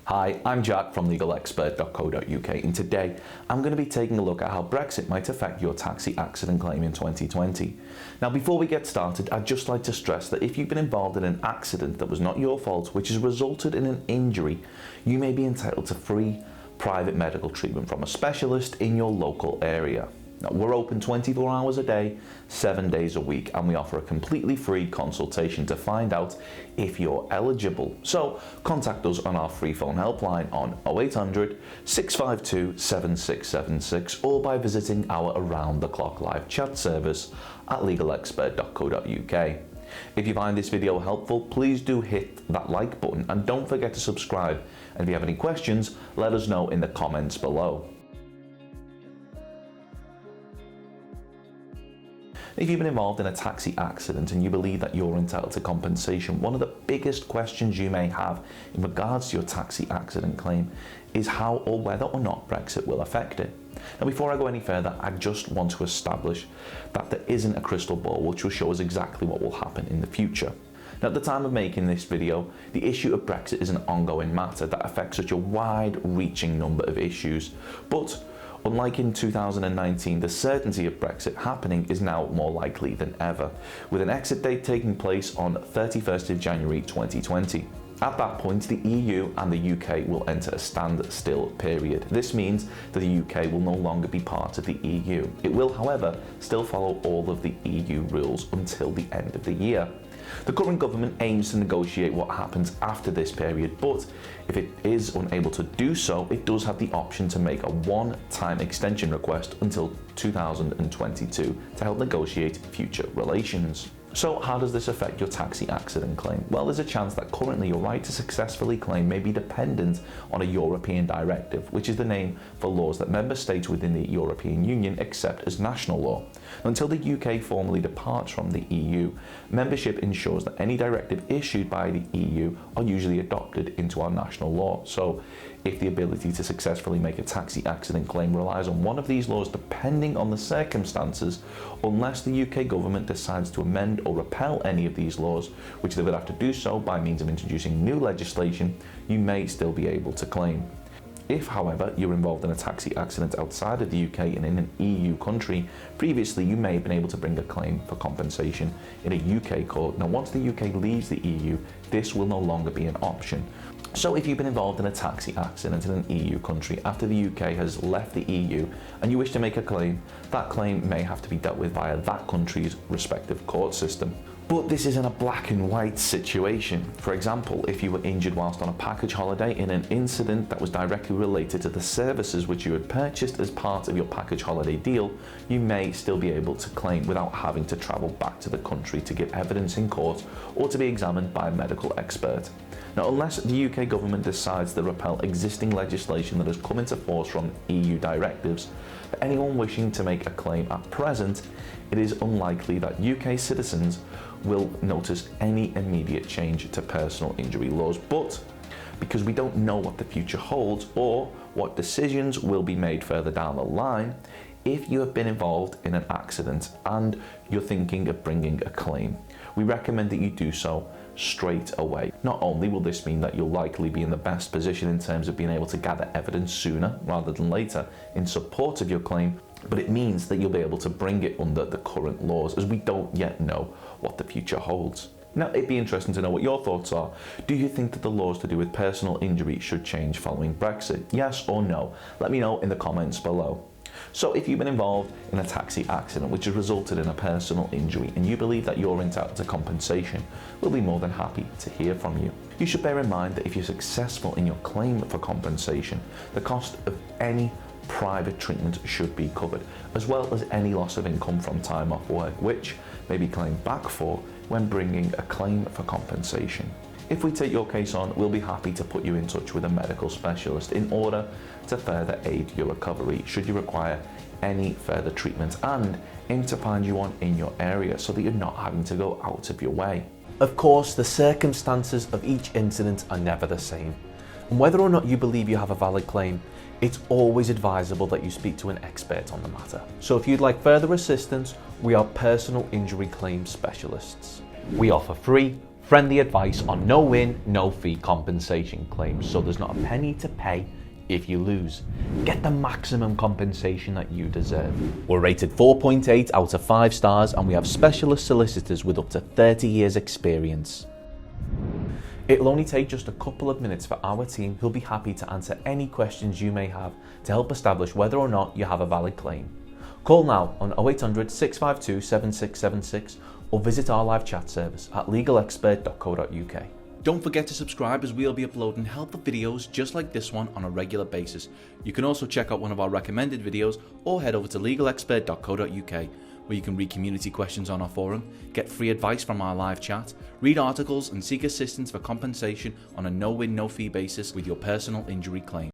Hi, I'm Jack from legalexpert.co.uk, and today I'm going to be taking a look at how Brexit might affect your taxi accident claim in 2020. Now, before we get started, I'd just like to stress that if you've been involved in an accident that was not your fault, which has resulted in an injury, you may be entitled to free private medical treatment from a specialist in your local area. Now, we're open 24 hours a day, 7 days a week, and we offer a completely free consultation to find out if you're eligible. So contact us on our free phone helpline on 0800 652 7676 or by visiting our around-the-clock live chat service at legalexpert.co.uk. If you find this video helpful, please do hit that like button and don't forget to subscribe. And if you have any questions, let us know in the comments below. If you've been involved in a taxi accident and you believe that you're entitled to compensation, one of the biggest questions you may have in regards to your taxi accident claim is how or whether or not Brexit will affect it. Now, before I go any further, I just want to establish that there isn't a crystal ball which will show us exactly what will happen in the future. Now, at the time of making this video, the issue of Brexit is an ongoing matter that affects such a wide-reaching number of issues, but unlike in 2019, the certainty of Brexit happening is now more likely than ever, with an exit date taking place on 31st of January 2020. At that point, the EU and the UK will enter a standstill period. This means that the UK will no longer be part of the EU. It will, however, still follow all of the EU rules until the end of the year. The current government aims to negotiate what happens after this period, but if it is unable to do so, it does have the option to make a one-time extension request until 2022 to help negotiate future relations. So how does this affect your taxi accident claim? Well, there's a chance that currently your right to successfully claim may be dependent on a European directive, which is the name for laws that member states within the European Union accept as national law. Until the UK formally departs from the EU, membership ensures that any directive issued by the EU are usually adopted into our national law. So if the ability to successfully make a taxi accident claim relies on one of these laws, depending on the circumstances, unless the UK government decides to amend or repeal any of these laws, which they would have to do so by means of introducing new legislation, you may still be able to claim. If, however, you're involved in a taxi accident outside of the UK and in an EU country, previously you may have been able to bring a claim for compensation in a UK court. Now, once the UK leaves the EU, this will no longer be an option. So if you've been involved in a taxi accident in an EU country after the UK has left the EU and you wish to make a claim, that claim may have to be dealt with via that country's respective court system. But this isn't a black and white situation. For example, if you were injured whilst on a package holiday in an incident that was directly related to the services which you had purchased as part of your package holiday deal, you may still be able to claim without having to travel back to the country to give evidence in court or to be examined by a medical expert. Now, unless the UK government decides to repeal existing legislation that has come into force from EU directives, for anyone wishing to make a claim at present, it is unlikely that UK citizens will notice any immediate change to personal injury laws. But because we don't know what the future holds or what decisions will be made further down the line, if you have been involved in an accident and you're thinking of bringing a claim, we recommend that you do so straight away. Not only will this mean that you'll likely be in the best position in terms of being able to gather evidence sooner rather than later in support of your claim, but it means that you'll be able to bring it under the current laws, as we don't yet know what the future holds. Now, it'd be interesting to know what your thoughts are. Do you think that the laws to do with personal injury should change following Brexit? Yes or no? Let me know in the comments below. So if you've been involved in a taxi accident which has resulted in a personal injury and you believe that you're entitled to compensation, we'll be more than happy to hear from you. You should bear in mind that if you're successful in your claim for compensation, the cost of any private treatment should be covered, as well as any loss of income from time off work, which may be claimed back for when bringing a claim for compensation. If we take your case on, we'll be happy to put you in touch with a medical specialist in order to further aid your recovery should you require any further treatment, and aim to find you one in your area so that you're not having to go out of your way. Of course, the circumstances of each incident are never the same, and whether or not you believe you have a valid claim, it's always advisable that you speak to an expert on the matter. So if you'd like further assistance, we are personal injury claim specialists. We offer free Friendly advice on no win, no fee compensation claims, so there's not a penny to pay if you lose. Get the maximum compensation that you deserve. We're rated 4.8 out of 5 stars, and we have specialist solicitors with up to 30 years experience. It'll only take just a couple of minutes for our team, who'll be happy to answer any questions you may have to help establish whether or not you have a valid claim. Call now on 0800 652 7676 or visit our live chat service at legalexpert.co.uk. Don't forget to subscribe, as we'll be uploading helpful videos just like this one on a regular basis. You can also check out one of our recommended videos or head over to legalexpert.co.uk, where you can read community questions on our forum, get free advice from our live chat, read articles and seek assistance for compensation on a no-win, no-fee basis with your personal injury claim.